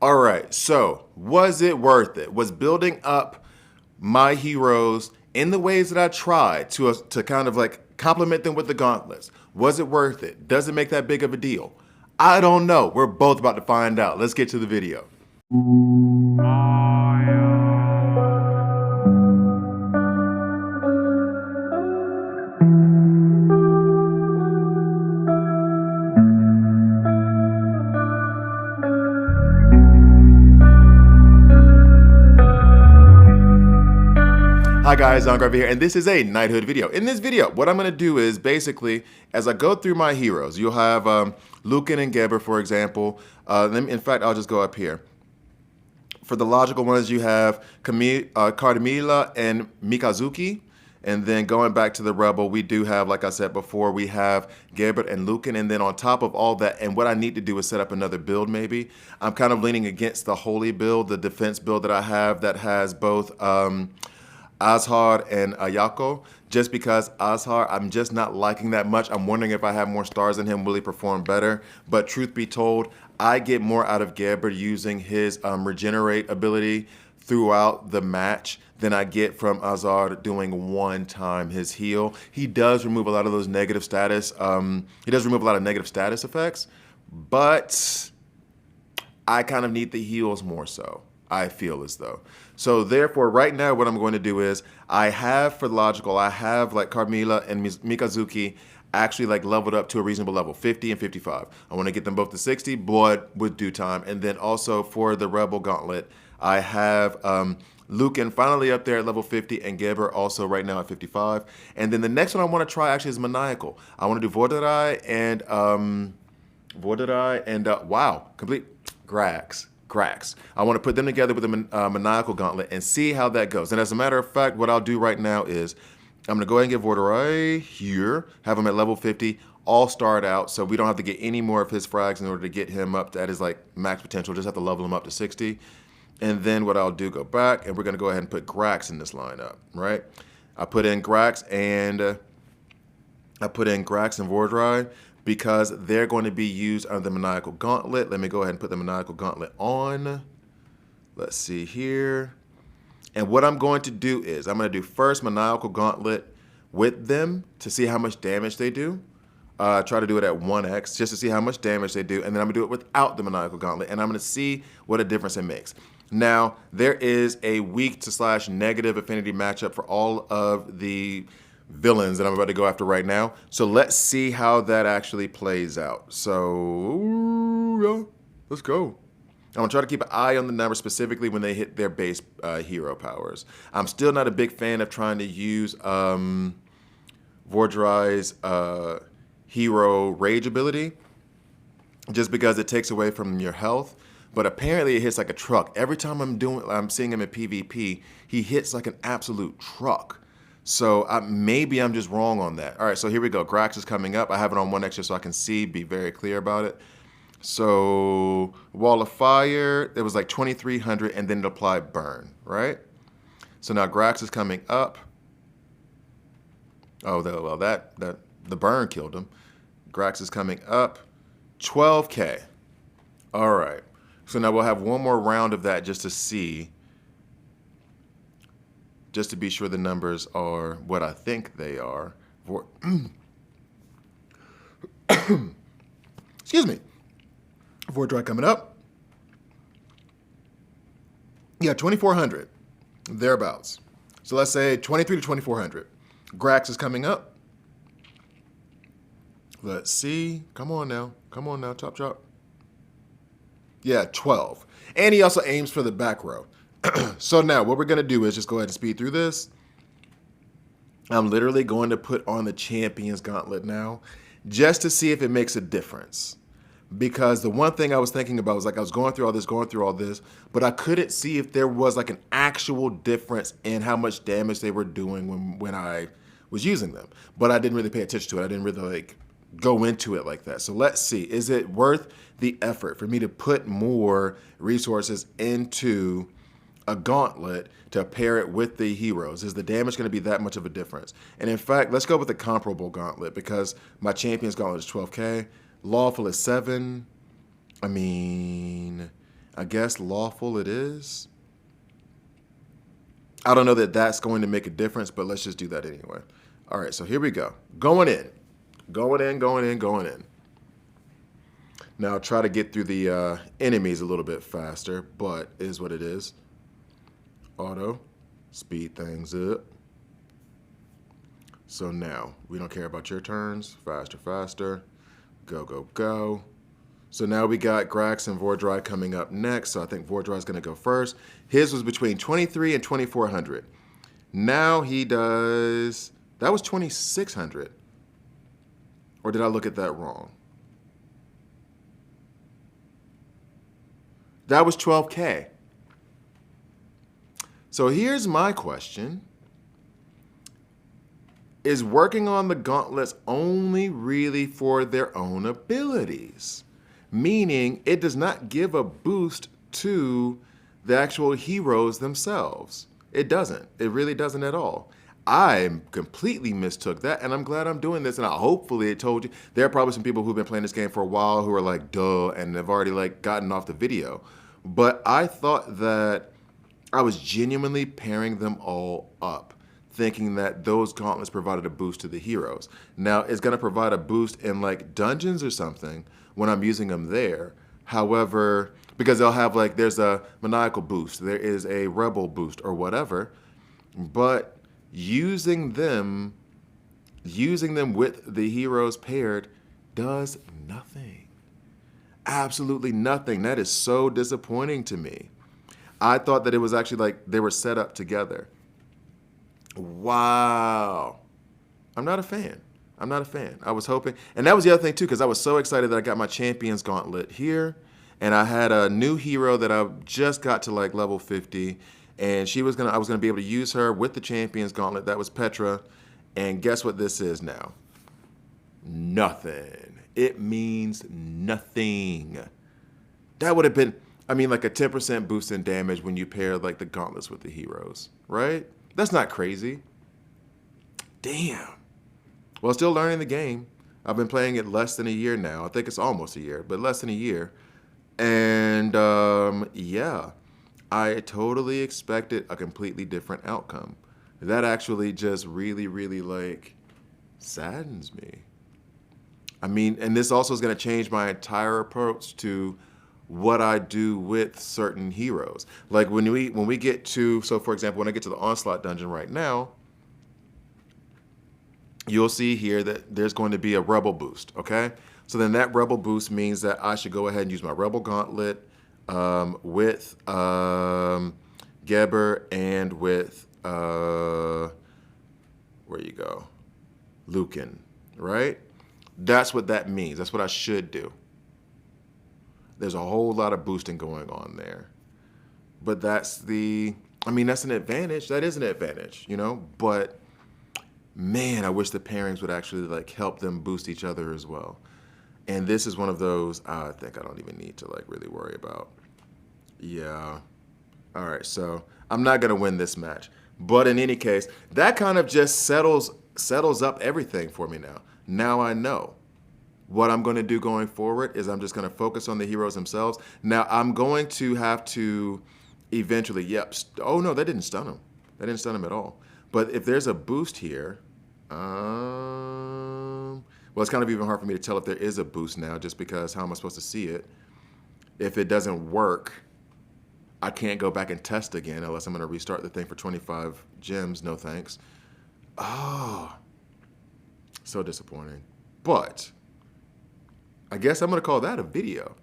All right, so was it worth it? Was building up my heroes in the ways that I tried to kind of like complement them with the gauntlets? Was it worth it? Does it make that big of a deal? I don't know. We're both about to find out. Let's get to the video. Hi guys, Anya here, and this is a Knighthood video. In this video, what I'm going to do is basically, as I go through my heroes, you'll have Lucan and Geber, for example. In fact, I'll just go up here. For the logical ones, you have Carmilla and Mikazuki. And then going back to the Rebel, we do have, like I said before, we have Geber and Lucan. And then on top of all that, and what I need to do is set up another build maybe. I'm kind of leaning against the Holy build, the defense build that I have that has both Azhar and Ayako, just because Azhar, I'm just not liking that much. I'm wondering if I have more stars in him, will he perform better? But truth be told, I get more out of Geber using his regenerate ability throughout the match than I get from Azhar doing one time his heal. He does remove a lot of those negative status. He does remove a lot of negative status effects, but I kind of need the heals more so. I feel as though. So therefore, right now, what I'm going to do is I have, for logical, I have like Carmilla and Mikazuki actually like leveled up to a reasonable level, 50 and 55. I want to get them both to 60, but with due time. And then also for the Rebel Gauntlet, I have Lucan finally up there at level 50 and Geber also right now at 55. And then the next one I want to try actually is Maniacal. I want to do Vorderai and wow, complete Grax. I want to put them together with a Maniacal Gauntlet and see how that goes. And as a matter of fact, what I'll do right now is I'm going to go ahead and get Vorderai here, have him at level 50, all starred out, so we don't have to get any more of his frags in order to get him up at his like max potential. Just have to level him up to 60. And then what I'll do, go back, and we're going to go ahead and put Grax in this lineup, right? I put in Grax and Vorderai, because they're going to be used under the Maniacal Gauntlet. Let me go ahead and put the Maniacal Gauntlet on. Let's see here. And what I'm going to do is I'm going to do first Maniacal Gauntlet with them to see how much damage they do. Try to do it at 1x just to see how much damage they do. And then I'm going to do it without the Maniacal Gauntlet. And I'm going to see what a difference it makes. Now, there is a weak to / negative affinity matchup for all of the villains that I'm about to go after right now. So let's see how that actually plays out. So yeah, let's go. I'm gonna try to keep an eye on the numbers specifically when they hit their base hero powers. I'm still not a big fan of trying to use Vorderai's hero rage ability just because it takes away from your health. But apparently it hits like a truck. Every time I'm seeing him in PvP, he hits like an absolute truck. So maybe I'm just wrong on that. All right, so here we go. Grax is coming up. I have it on 1x so I can see, be very clear about it. So Wall of Fire, it was like 2,300, and then it applied Burn, right? So now Grax is coming up. Oh, well, the Burn killed him. Grax is coming up, 12K. All right. So now we'll have one more round of that just to see. Just to be sure the numbers are what I think they are. Excuse me. Vorderai coming up. Yeah, 2,400, thereabouts. So let's say 23 to 2,400. Grax is coming up. Let's see. Come on now, chop. Yeah, 12. And he also aims for the back row. So now what we're going to do is just go ahead and speed through this. I'm literally going to put on the Champions Gauntlet now just to see if it makes a difference. Because the one thing I was thinking about was like I was going through all this, but I couldn't see if there was like an actual difference in how much damage they were doing when I was using them. But I didn't really pay attention to it. I didn't really like go into it like that. So let's see, is it worth the effort for me to put more resources into a gauntlet to pair it with the heroes? Is the damage going to be that much of a difference? And in fact, let's go with the comparable gauntlet because my Champions Gauntlet is 12K. Lawful is 7. I mean, I guess lawful it is. I don't know that that's going to make a difference, but let's just do that anyway. All right, so here we go. Going in. Going in, going in, going in. Now, try to get through the enemies a little bit faster, but it is what it is. Auto. Speed things up. So now, we don't care about your turns. Faster, faster. Go, go, go. So now we got Grax and Vordry coming up next. So I think Vordry's going to go first. His was between 23 and 2,400. Now he does... That was 2,600. Or did I look at that wrong? That was 12K. So here's my question. Is working on the gauntlets only really for their own abilities? Meaning it does not give a boost to the actual heroes themselves. It doesn't. It really doesn't at all. I completely mistook that, and I'm glad I'm doing this, and hopefully it told you. There are probably some people who've been playing this game for a while who are like, duh, and have already like gotten off the video. But I thought that I was genuinely pairing them all up, thinking that those gauntlets provided a boost to the heroes. Now, it's going to provide a boost in like dungeons or something when I'm using them there. However, because they'll have like, there's a maniacal boost, there is a rebel boost or whatever, but using them with the heroes paired does nothing. Absolutely nothing. That is so disappointing to me. I thought that it was actually like they were set up together. Wow. I'm not a fan. I'm not a fan. I was hoping, and that was the other thing too, because I was so excited that I got my Champions Gauntlet here, and I had a new hero that I just got to like level 50, and I was gonna be able to use her with the Champions Gauntlet. That was Petra, and guess what this is now? Nothing. It means nothing. That would have been, I mean, like a 10% boost in damage when you pair like the gauntlets with the heroes, right? That's not crazy. Damn. Well, still learning the game. I've been playing it less than a year now. I think it's almost a year, but less than a year. And yeah, I totally expected a completely different outcome. That actually just really, really like saddens me. I mean, and this also is going to change my entire approach to what I do with certain heroes. Like when we get to, so for example, when I get to the Onslaught dungeon right now, you'll see here that there's going to be a Rebel boost, okay? So then that Rebel boost means that I should go ahead and use my Rebel Gauntlet with Geber and with, where you go, Lucan, right? That's what that means. That's what I should do. There's a whole lot of boosting going on there. But that's an advantage. That is an advantage, you know? But man, I wish the pairings would actually like help them boost each other as well. And this is one of those I think I don't even need to like really worry about. Yeah. All right, so I'm not gonna win this match. But in any case, that kind of just settles up everything for me now. Now I know. What I'm going to do going forward is I'm just going to focus on the heroes themselves. Now, I'm going to have to eventually, oh no, that didn't stun him. That didn't stun him at all. But if there's a boost here, well, it's kind of even hard for me to tell if there is a boost now, just because how am I supposed to see it? If it doesn't work, I can't go back and test again unless I'm going to restart the thing for 25 gems. No thanks. Oh, so disappointing. But I guess I'm going to call that a video.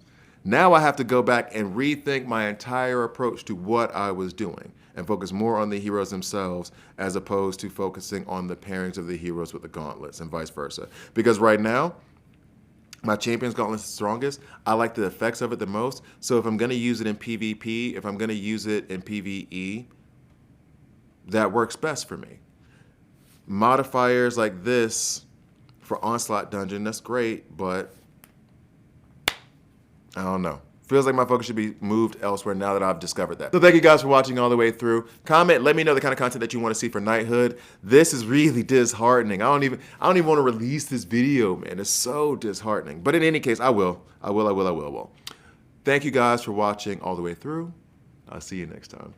Now I have to go back and rethink my entire approach to what I was doing and focus more on the heroes themselves as opposed to focusing on the pairings of the heroes with the gauntlets and vice versa. Because right now, my Champions Gauntlet is the strongest. I like the effects of it the most. So if I'm going to use it in PvP, if I'm going to use it in PvE, that works best for me. Modifiers like this for Onslaught Dungeon, that's great, but I don't know. Feels like my focus should be moved elsewhere now that I've discovered that. So thank you guys for watching all the way through. Comment, let me know the kind of content that you want to see for Knighthood. This is really disheartening. I don't even want to release this video, man. It's so disheartening. But in any case, I will. Thank you guys for watching all the way through. I'll see you next time.